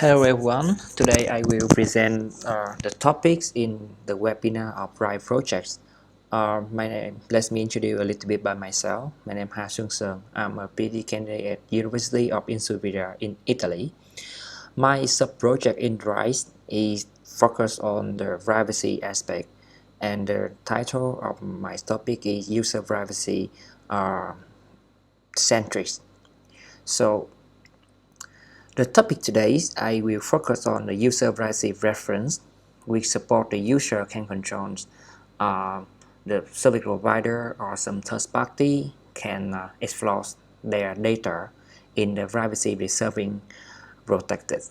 Hello everyone, today I will present the topics in the webinar of RAIS projects. Let me introduce a little bit by myself. My name is Xuan Son. I'm a PhD candidate at University of Insubria in Italy. My sub-project in RAIS is focused on the privacy aspect, and the title of my topic is User Privacy Centric. So the topic today is I will focus on the user privacy reference, which support the user can control the service provider or some third party can explore their data in the privacy reserving protected.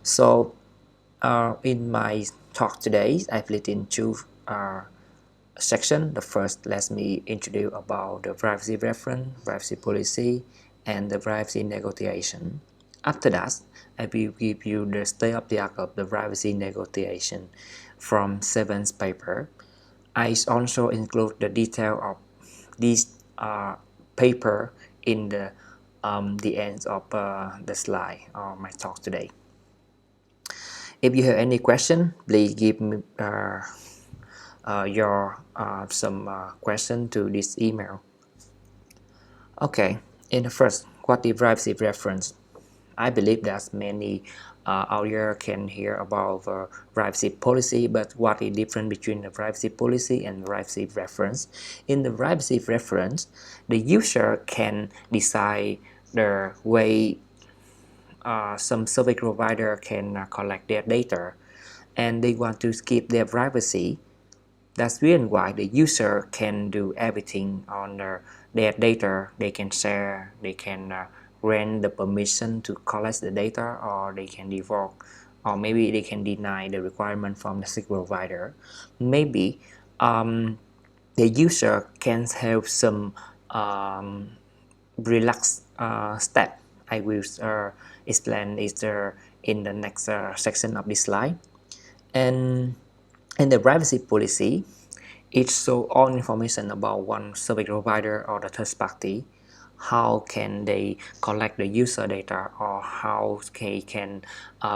So in my talk today, I split in two sections. The first, let me introduce about the privacy reference, privacy policy, and the privacy negotiation. After that, I will give you the state-of-the-art of the privacy negotiation from Seven's paper. I also include the detail of this paper in the end of the slide or my talk today. If you have any question, please give me your some question to this email. Okay, in the first, what is privacy reference? I believe that many out here can hear about privacy policy, but what is different between the privacy policy and privacy reference? In the privacy reference, the user can decide the way some service provider can collect their data, and they want to keep their privacy. That's the reason why the user can do everything on their data. They can share, they can grant the permission to collect the data, or they can revoke, or maybe they can deny the requirement from the service provider. Maybe the user can have some relaxed step. I will explain it in the next section of this slide. And the privacy policy, it shows all information about one service provider or the third party. How can they collect the user data, or how they can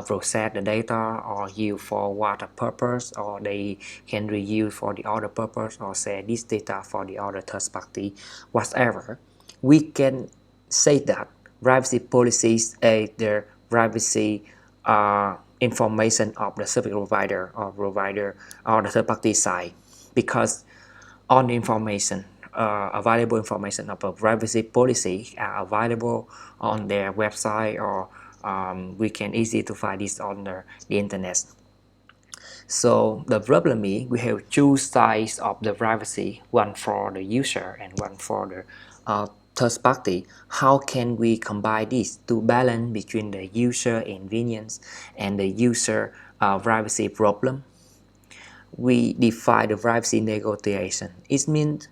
process the data, or use for what purpose, or they can reuse for the other purpose, or share this data for the other third party, whatever. We can say that privacy policies are the privacy information of the service provider or the third party side, because all the information available information of a privacy policy are available on their website, or we can easily to find this on the internet. So the problem is we have two sides of the privacy, one for the user and one for the third party. How can we combine this to balance between the user convenience and the user privacy problem? We define the privacy negotiation. It means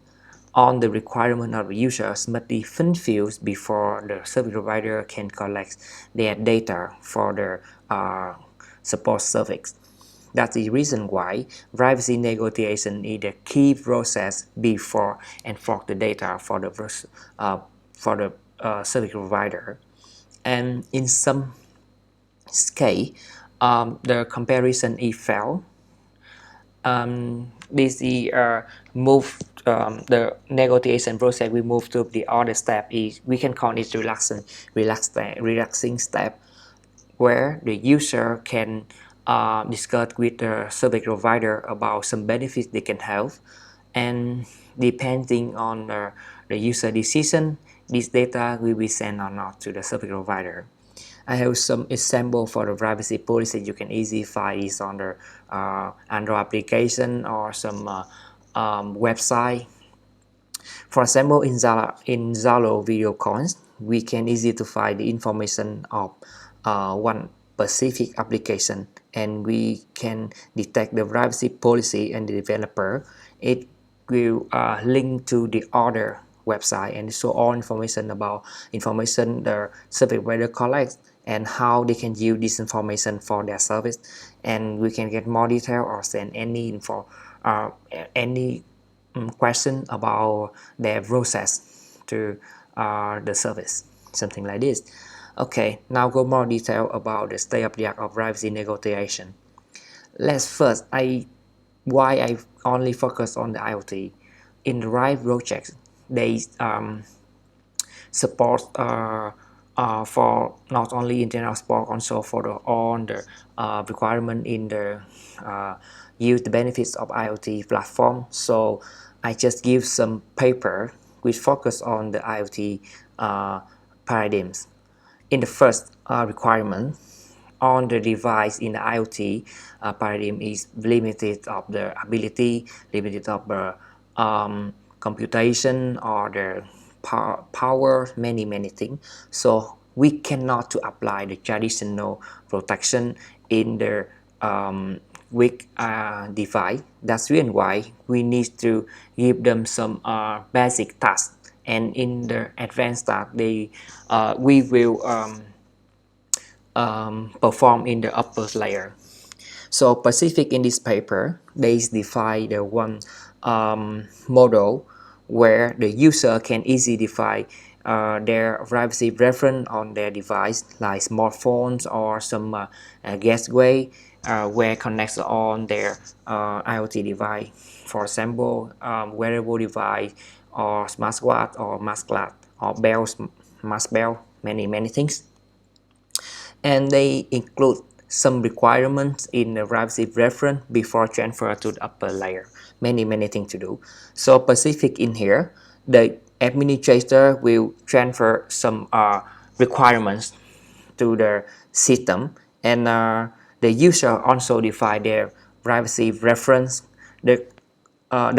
all the requirements of the users must be fulfilled before the service provider can collect their data for the support service. That's the reason why privacy negotiation is the key process before and for the data for the service provider. And in some case, the comparison is failed. This is the negotiation process. We move to the other step. Is we can call it relaxing step, where the user can discuss with the service provider about some benefits they can have, and depending on the user decision, this data will be sent or not to the service provider. I have some example for the privacy policy. You can easily find this on the Android application or some website. For example, in Zalo video calls, we can easily to find the information of one specific application, and we can detect the privacy policy and the developer. It will link to the other website and show all information about information the service provider collects and how they can use this information for their service, and we can get more detail or send any info any question about their process to the service, something like this. Okay, now go more detail about the state of the art of privacy negotiation. Let's first, why I only focus on the IoT. In the RAIS project, they support for not only internal support, also for all the requirement in the use the benefits of IoT platform. So I just give some paper which focus on the IoT paradigms. In the first requirement, on the device in the IoT paradigm is limited of the ability, limited of the computation or the power, many things. So we cannot to apply the traditional protection in the weak device. That's the reason why we need to give them some basic tasks. And in the advanced task, we will perform in the upper layer. So specific in this paper, they define the one model where the user can easily define their privacy preference on their device, like smartphones or some gateway where connects on their IoT device. For example, wearable device or smartwatch or mask or bells, mask bell, many things. And they include some requirements in the privacy preference before transfer to the upper layer. Many things to do. So specific in here, the administrator will transfer some requirements to the system, and the user also define their privacy preference. The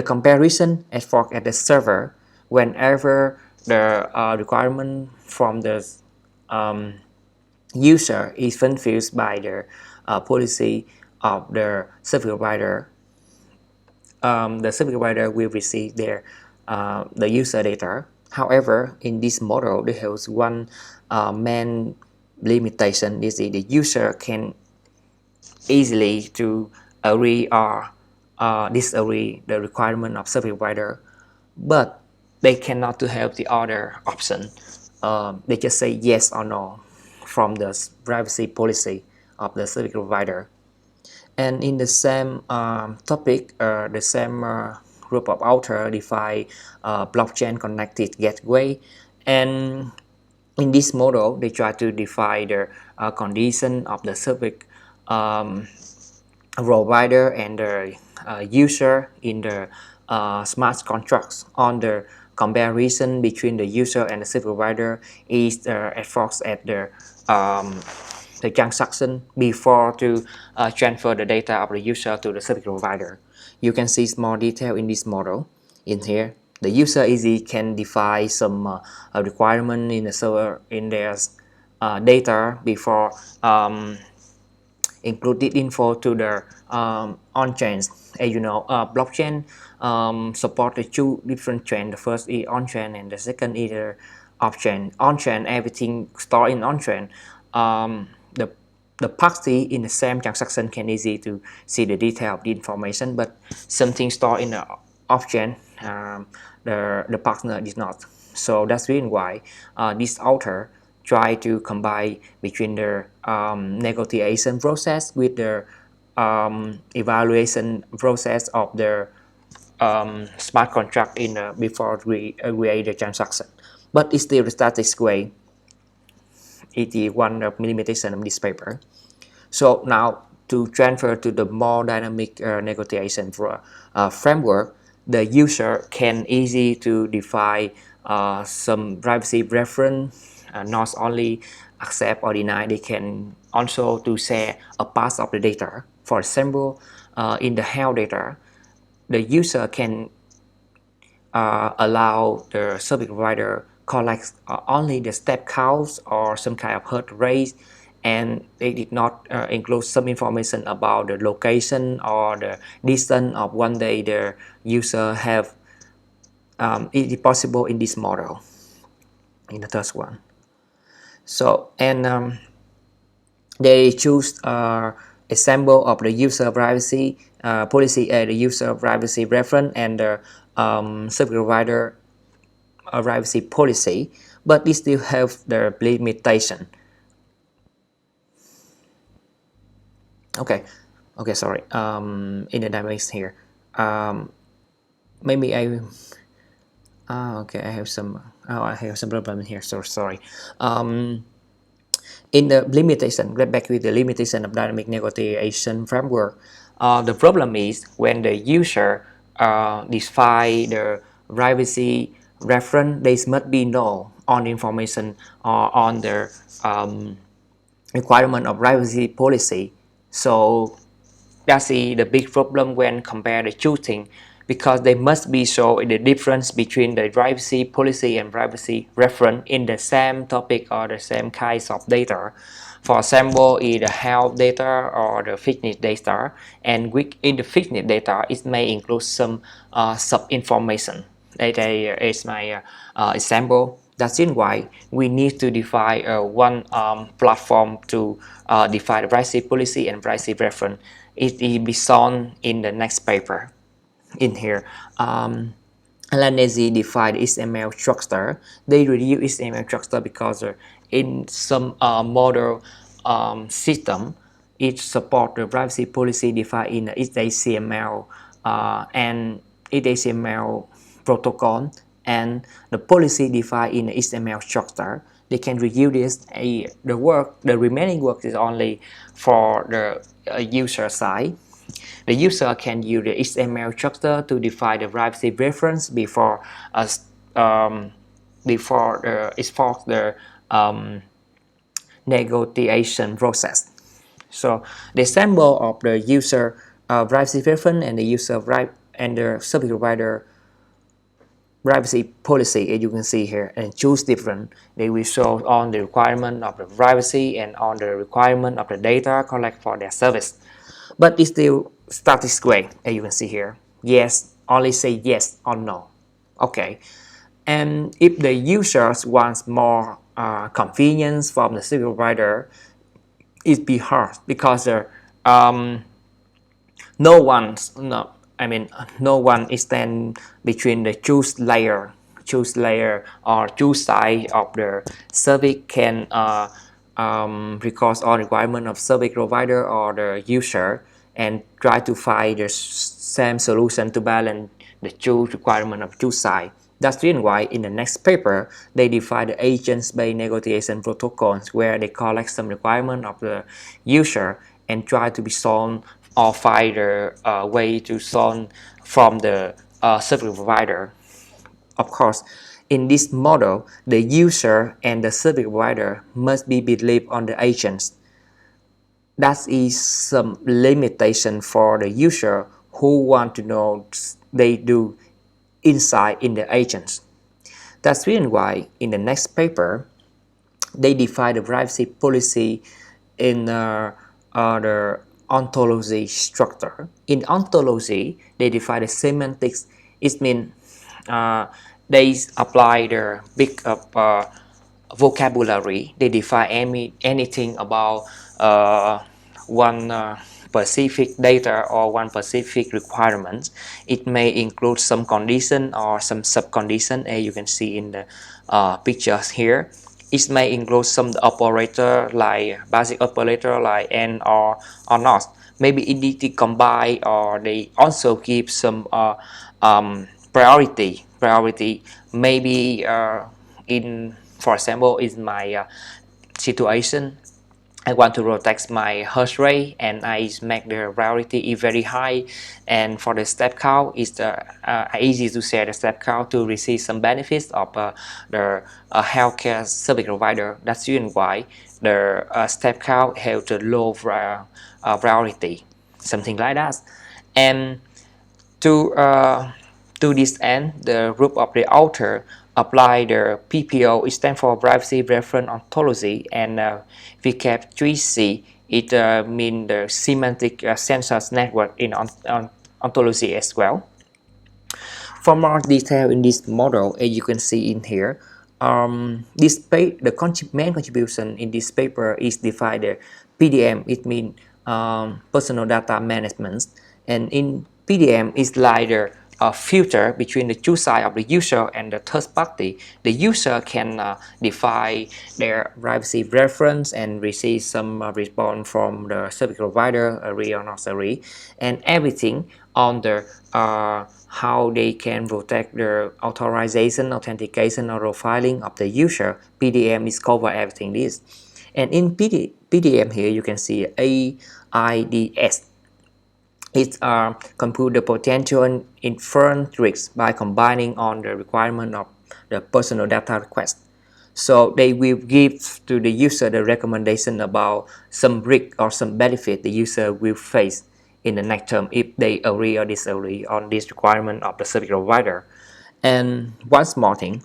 comparison effort at the server whenever the requirement from the user is fulfilled by the policy of the service provider. The service provider will receive the user data. However, in this model, there is one main limitation. This is the user can easily to agree or disagree the requirement of service provider, but they cannot to have the other option. They just say yes or no from the privacy policy of the service provider. And in the same topic, the same group of authors define blockchain connected gateway, and in this model they try to define the condition of the service provider and the user in the smart contracts. On the comparison between the user and the service provider is efforts at the transaction before to transfer the data of the user to the service provider. You can see more detail in this model. In here, the user easily can define some requirement in the server in their data before included info to the on-chain. As you know, blockchain support the two different chain. The first is on-chain and the second is the off-chain. On-chain, everything stored in on-chain. The party in the same transaction can easily to see the detail of the information, but something stored in the off-chain, the partner did not. So that's the reason why this author try to combine between the negotiation process with the evaluation process of the smart contract in before we create the transaction. But it's still the static way. It is one of limitation of this paper. So now to transfer to the more dynamic negotiation framework, the user can easy to define some privacy preference, not only accept or deny, they can also to share a part of the data. For example, in the health data, the user can allow the service provider collect only the step counts or some kind of heart rate, and they did not include some information about the location or the distance of one day the user have. It is possible in this model, in the first one. So, and they choose example of the user privacy policy, the user privacy reference, and the service provider privacy policy, but they still have the limitation. Okay, okay, sorry. In the dynamics here, maybe okay, I have some. Oh, I have some problem here. So sorry. In the limitation, get back with the limitation of dynamic negotiation framework. The problem is when the user define the privacy reference, there must be no on information or on the requirement of privacy policy. So that's the big problem when compare the two things, because they must be show the difference between the privacy policy and privacy reference in the same topic or the same kinds of data. For example, either health data or the fitness data, and in the fitness data, it may include some sub-information. That is my example. That's why we need to define one platform to define the privacy policy and privacy reference. It will be shown in the next paper. In here, Lanesi defined XML structure. They reduce XML structure because in some model system, it supports the privacy policy defined in XHTML and XHTML protocol, and the policy defined in the XML structure. They can reduce this. The work, the remaining work is only for the user side. The user can use the XML structure to define the privacy reference before export the negotiation process. So the sample of the user privacy reference and the user and the service provider privacy policy, as you can see here, and choose different. They will show on the requirement of the privacy and on the requirement of the data collect for their service. But it's still static way, as you can see here. Yes, only say yes or no. Okay. And if the users wants more convenience from the service provider, it be hard because um, no one, no, I mean, no one is stand between the choose layer or choose side of the service can record all requirement of service provider or the user and try to find the same solution to balance the two requirement of two sides. That's the reason why in the next paper they define the agents-based negotiation protocols where they collect some requirement of the user and try to be solved or find a way to solve from the service provider. Of course, in this model, the user and the service provider must be believed on the agents. That is some limitation for the user who want to know they do inside in the agents. That's the reason why in the next paper, they define the privacy policy in the ontology structure. In ontology, they define the semantics. It means they apply the big vocabulary. They define anything about one specific data or one specific requirement. It may include some condition or some sub-condition, as you can see in the pictures here. It may include some operator like basic operator like and or not. Maybe it need to combine, or they also give some priority. Maybe in, for example, in my situation, I want to protect my hash rate and I make the priority very high, and for the step count it's easy to set the step count to receive some benefits of the healthcare service provider. That's the reason why the step count have the low priority, something like that. And to this end, the group of the author apply the PPO, it stands for Privacy Reference Ontology, and VCAP 3C, it means the Semantic Sensors Network in ontology as well. For more detail in this model, as you can see in here, the main contribution in this paper is divided PDM. It means personal data management, and in PDM is like the filter between the two sides of the user and the third party. The user can define their privacy reference and receive some response from the service provider, agree or not agree, and everything on the how they can protect the authorization, authentication, or profiling of the user. PDM is cover everything this. And in PDM here you can see AIDS. It compute the potential inference risk by combining on the requirement of the personal data request. So they will give to the user the recommendation about some risk or some benefit the user will face in the next term if they agree or disagree on this requirement of the service provider. And one more thing,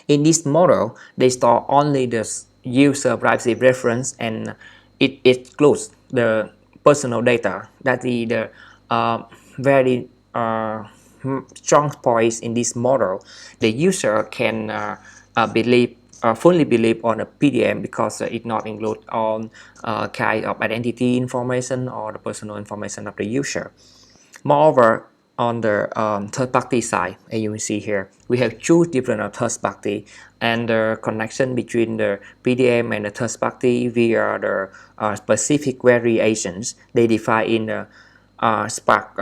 in this model, they store only the user privacy reference and it excludes the personal data. That is the very strong points in this model. The user can fully believe on a PDM because it not include all kind of identity information or the personal information of the user. Moreover, on the third-party side, as you can see here, we have two different third-party, and the connection between the PDM and the third-party via the specific variations they define in the Spark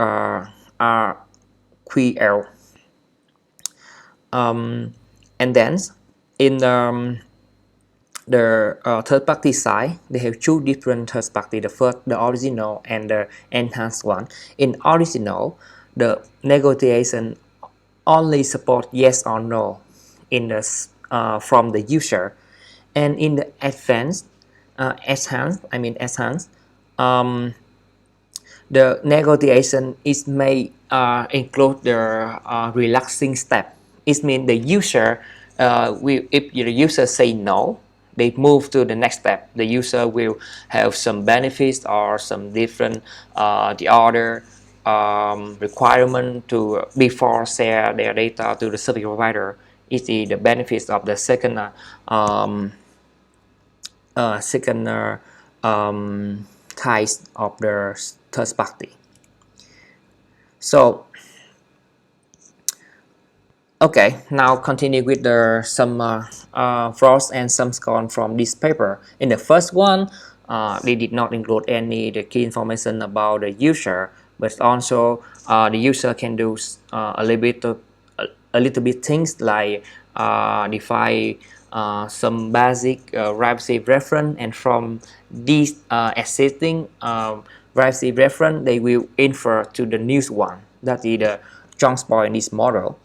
RQL. And then in the third-party side, they have two different third-party. The first, the original, and the enhanced one. In original, the negotiation only support yes or no in the from the user, and in the enhanced, the negotiation is may include the relaxing step. It means the user if the user say no, they move to the next step. The user will have some benefits or some different the other requirement to before share their data to the service provider. Is the benefits of the second type of the third party. So okay, now continue with the some pros and some cons from this paper. In the first one, they did not include any the key information about the user, but also the user can do a little bit things like define some basic privacy reference, and from these existing privacy reference, they will infer to the new one. That is the strong point in this model.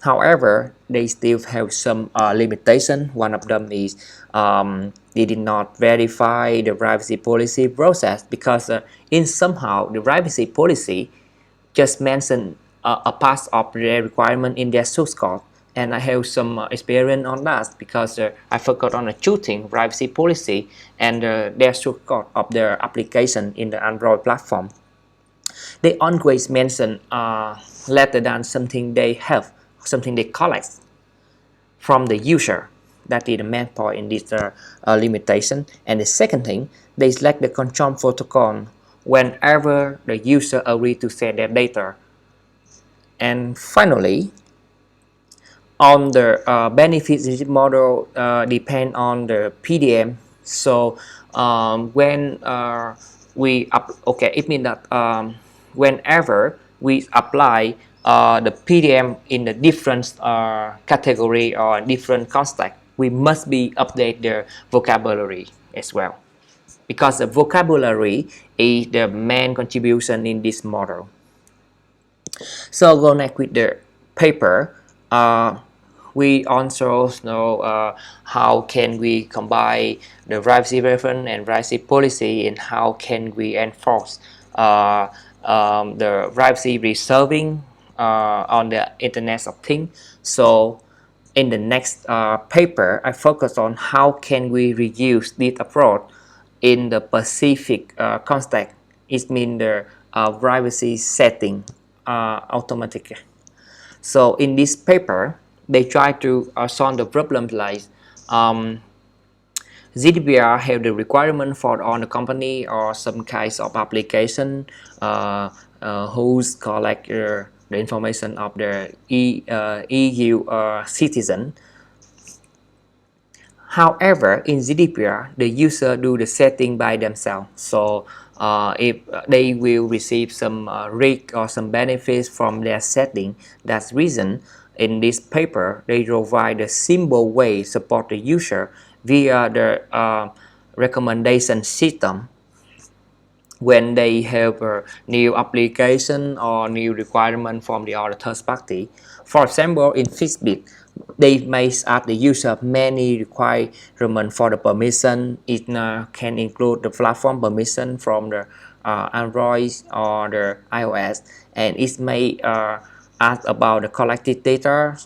However, they still have some limitation. One of them is they did not verify the privacy policy process, because in somehow the privacy policy just mentioned a part of their requirement in their source code. And I have some experience on that, because I forgot on choosing privacy policy and their source code of their application in the Android platform. They always mention rather than something they have, something they collect from the user. That is the main point in this limitation. And the second thing, they select the control protocol whenever the user agrees to share their data. And finally, on the benefits, this model depend on the PDM. So when it means that whenever we apply the PDM in the different category or different context, we must be update the vocabulary as well, because the vocabulary is the main contribution in this model. So go next with the paper. We also know how can we combine the privacy reference and privacy policy, and how can we enforce the privacy reserving on the Internet of Things. So in the next paper, I focus on how can we reuse this approach in the specific context. It means the privacy setting automatically. So in this paper, they try to solve the problem like GDPR have the requirement for all the company or some kinds of application whose collect the information of the EU citizen. However, in GDPR, the user do the setting by themselves. So if they will receive some risk or some benefits from their setting, that's reason in this paper they provide a simple way support the user via the recommendation system when they have a new application or new requirement from the other third party. For example, in Fitbit, they may ask the user many requirements for the permission. It can include the platform permission from the Android or the iOS, and it may ask about the collected data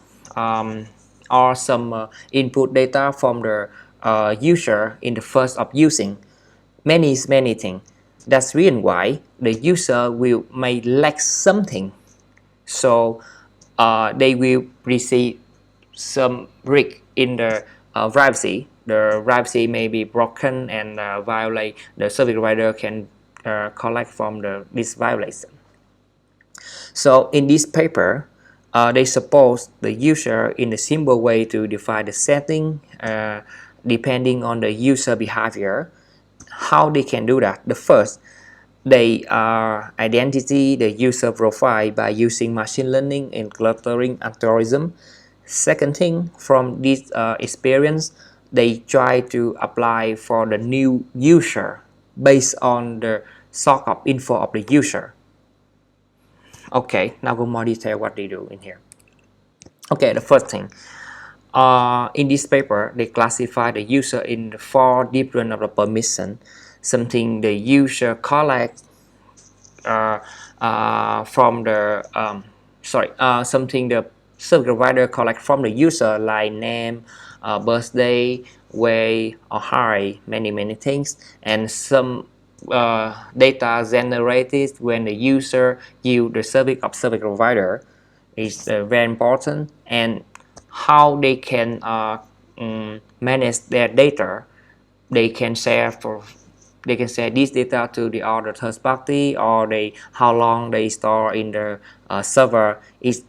or some input data from the user in the first of using. Many things. That's reason why the user may lack something, so they will receive some risk in the privacy. The privacy may be broken and violate. The service provider can collect from this violation. So in this paper, they suppose the user in a simple way to define the setting depending on the user behavior. How they can do that? The first, they identity the user profile by using machine learning and clustering algorithm. Second thing, from this experience, they try to apply for the new user based on the sort of info of the user. Okay, now go more detail what they do in here. Okay, the first thing, in this paper, they classify the user in 4 different of the permission. Something the user collects from the something the service provider collect from the user like name, birthday, weight, or height, many things, and some data generated when the user use the service of service provider is very important, and how they can manage their data. They can share this data to the other third party, or how long they store in the server. Is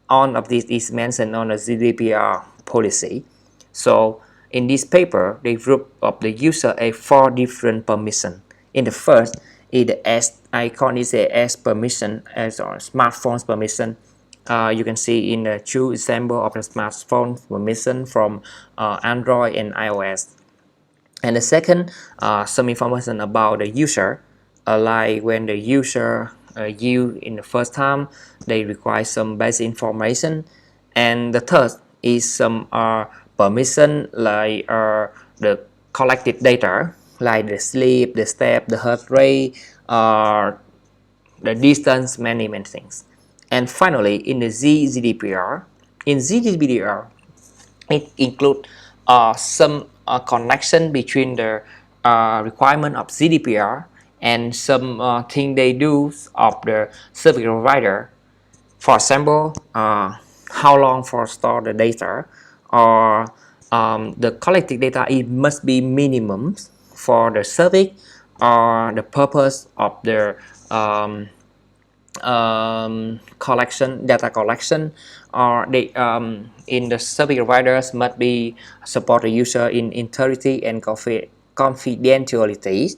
all of this is mentioned on the GDPR policy. So in this paper, they group of the user a 4 different permission. In the first is the S icon is a S permission as or smartphone's permission. You can see in the 2 example of the smartphone permission from Android and iOS. And the second, some information about the user, like when the user use in the first time, they require some basic information. And the third is some permission like the collected data, like the sleep, the step, the heart rate, the distance, many things. And finally, in the GDPR, it includes some connection between the requirement of GDPR and some thing they do of the service provider. For example, how long for store the data, or the collected data, it must be minimum for the service or the purpose of the data collection, or they in the service providers must be support the user in integrity and confidentiality.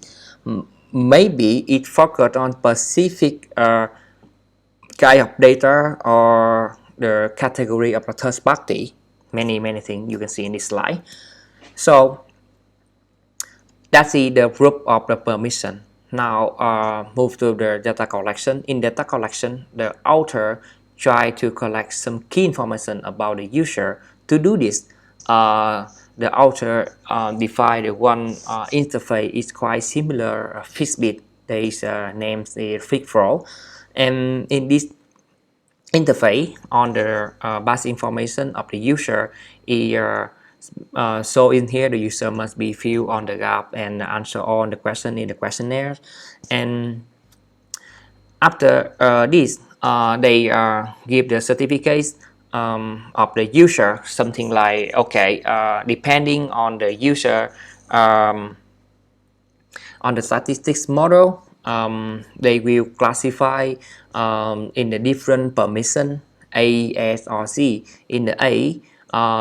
Maybe it focused on specific kind of data or the category of the third party. Many things you can see in this slide. So that's the group of the permission. Now move to the data collection. In data collection, the author try to collect some key information about the user. To do this, the author define the one interface is quite similar Fitbit. There is named the Fitflow, and in this interface on the base information of the user is so in here the user must be fill on the gap and answer all the question in the questionnaire. And after this, they give the certificates of the user, something like, okay, depending on the user on the statistics model, they will classify in the different permission A, S, or Z. In the A,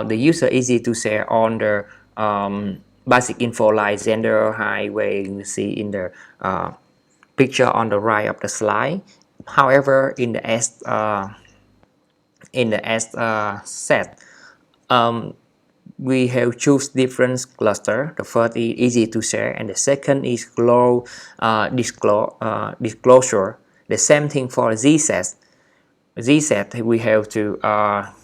the user easy to share on the basic info like gender, height, weight. You see in the picture on the right of the slide. However, in the S set, we have choose different cluster. The first is easy to share, and the second is disclosure. The same thing for Z set. Z set we have to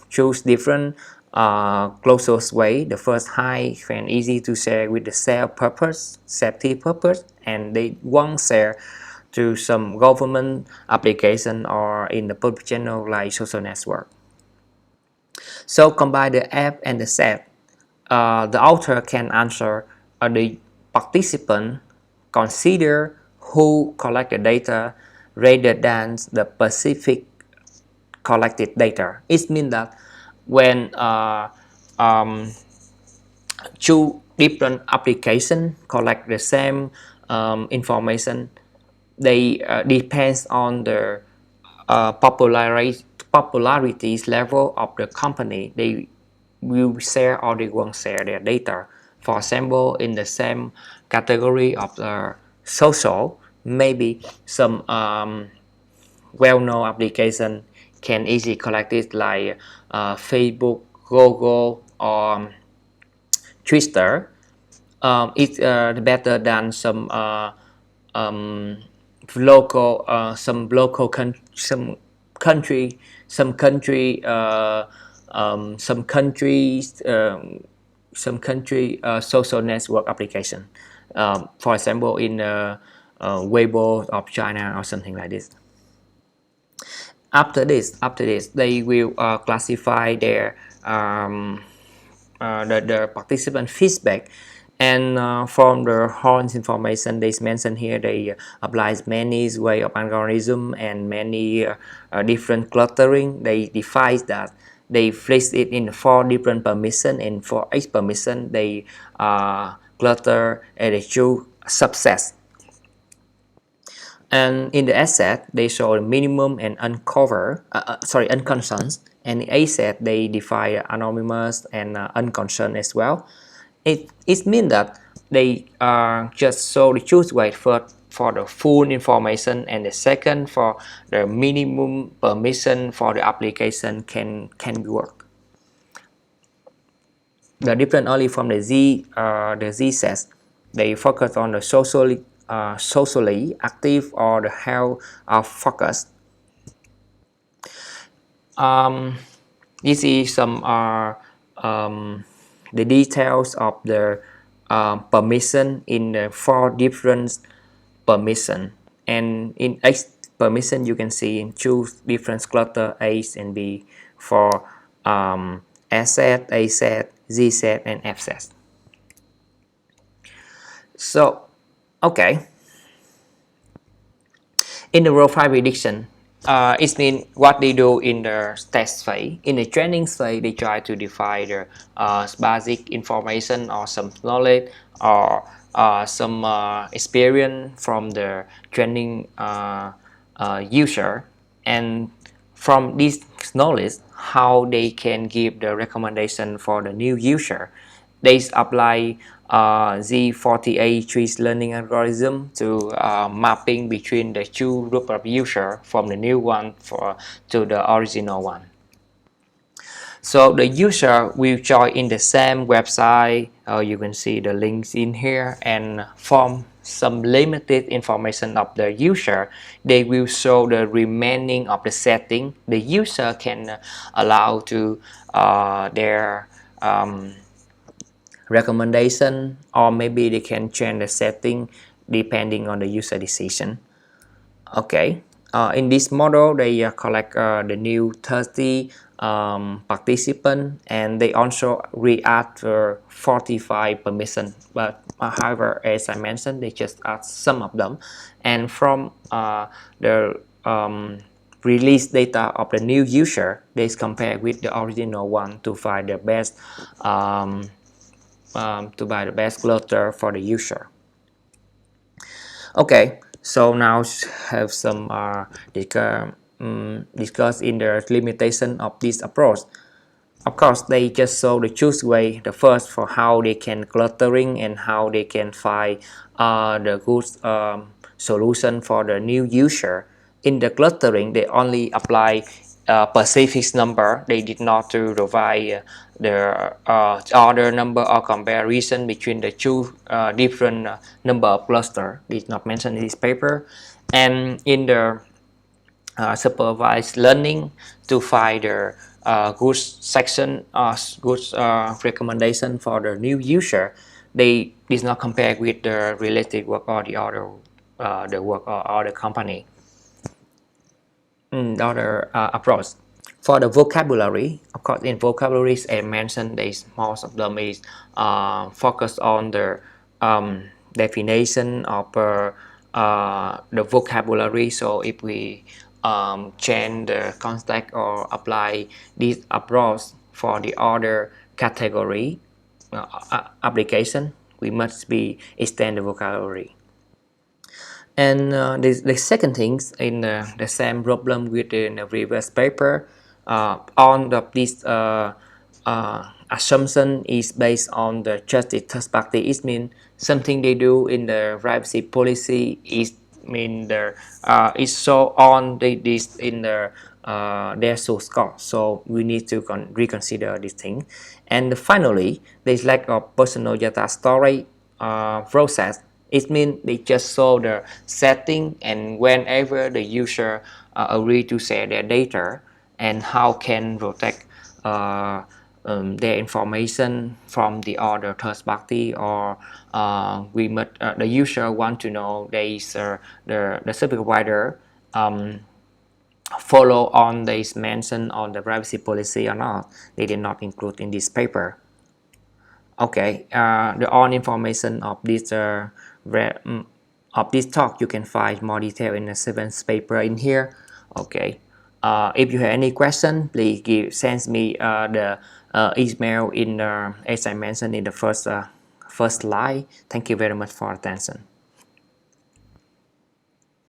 choose different closest way. The first high and easy to share with the sale purpose, safety purpose, and they won't share to some government application or in the public channel like social network. So combine the app and the set. The author can answer the participant consider who collect the data rather than the specific collected data. It means that when two different applications collect the same information, they depends on the popularity level of the company. They will share or they won't share their data. For example, in the same category of the social, maybe some well-known application can easily collect it like Facebook, Google, or Twitter. It's better than some local some local some country some country some countries some country social network application, for example in Weibo of China or something like this. After this they will classify their the participant feedback, and from the horns information they mentioned here, they applies many way of algorithm and many different clustering. They define that they place it in 4 different permission, and for each permission they cluster and they choose subsets. And in the S set, they show the minimum and unconcerned. And the A set, they define anonymous and unconcerned as well. It means that they just show the choose weight first for the full information, and the second for the minimum permission for the application can work. The difference only from the Z sets, they focus on the socially active or the health of focus. This is some the details of the permission in the 4 different permission, and in each permission you can see choose different cluster A and B for S set, A set, Z set, and F set. So okay, in the profile prediction, it means what they do in the test phase. In the training phase, they try to define the basic information or some knowledge or some experience from the training user, and from this knowledge, how they can give the recommendation for the new user. They apply Z48 tree learning algorithm to mapping between the 2 group of user from the new one to the original one. So the user will join in the same website. You can see the links in here, and from some limited information of the user, they will show the remaining of the setting. The user can allow to their recommendation, or maybe they can change the setting depending on the user decision. Okay, in this model they collect the new 30 participants, and they also react 45 permissions, but however, as I mentioned, they just add some of them, and from the release data of the new user, they compare with the original one to find the best cluster for the user. Okay, So now have some discuss in the limitation of this approach. Of course, they just show the choose way, the first for how they can cluttering and how they can find the good solution for the new user. In the cluttering, they only apply specific number. They did not to provide the order number or comparison between the two different number of cluster. Did not mention in this paper. And in the supervised learning to find the good section or good recommendation for the new user. They did not compare with the related work or the other the work or other company. Other approach. For the vocabulary, of course, in vocabularies, I mentioned is most of them is focused on the definition of the vocabulary. So if we change the context or apply this approach for the other category application, we must be extend the vocabulary. And the second thing in the same problem within the previous paper, on this assumption is based on the justice third party. It means something they do in the privacy policy is mean the is so on this in the their source code. So we need to reconsider this thing. And finally, there's lack of personal data storage process. It means they just show the setting and whenever the user agree to share their data and how can protect their information from the other third party, or we must the user want to know there is the service provider follow on this mention on the privacy policy or not. They did not include in this paper. Okay, the all information of this talk you can find more detail in the seventh paper in here. Okay, if you have any question, please send me the email in as I mentioned in the first slide. Thank you very much for attention.